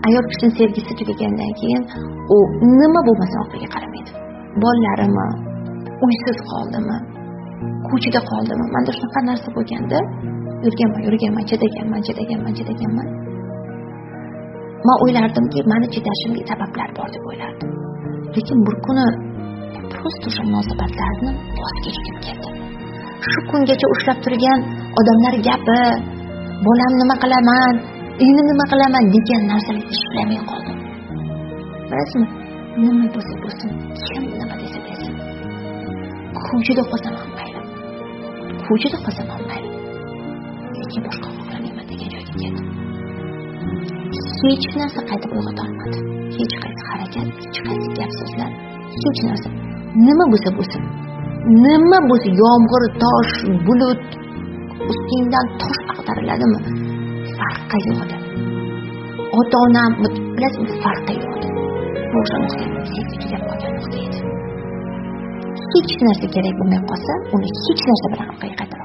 Ayol kishining sevgisi tugagandan keyin u nima bo'lmasa orqaga qaramaydi. Bolalarimi, uysiz qoldimi, ko'chada qoldimi, menda shunaqa narsa bo'lganda yurganman, chidaganman. Men o'ylardimki, meni chidashimga sabablar bor deb o'ylardim. Lekin bir kuni prosta o'sha munosabatlarni voz kechib ketdim. Shu kungacha ushlab turgan odamlar gapi, bolam nima qilaman, uyni nima qilaman degan narsalarni ishlamay qoldim. Bilasizmi, nima bo'lsa bo'lsin, kim nima desa desin, ko'chada qolsam ham mayli, lekin boshqa xohlamayman degan joyga keldim. Hech narsa qaytib uyg'ota olmadi. Hech qaysi harakat, hech qaysi gap so'zlar, hech narsa. Nima bo'lsa bo'lsin, yomg'ir, tosh, bulut ustingdan tosh ag'dariladimi? Farqi yo'q. Ota-onam, bilasizmi, farqi yo'q. O'sha nuqta sevgi tugab qolgan nuqta edi. Hech narsa kerak bo'lmay qolsa, uni hech narsa bilan orqaga qaytarib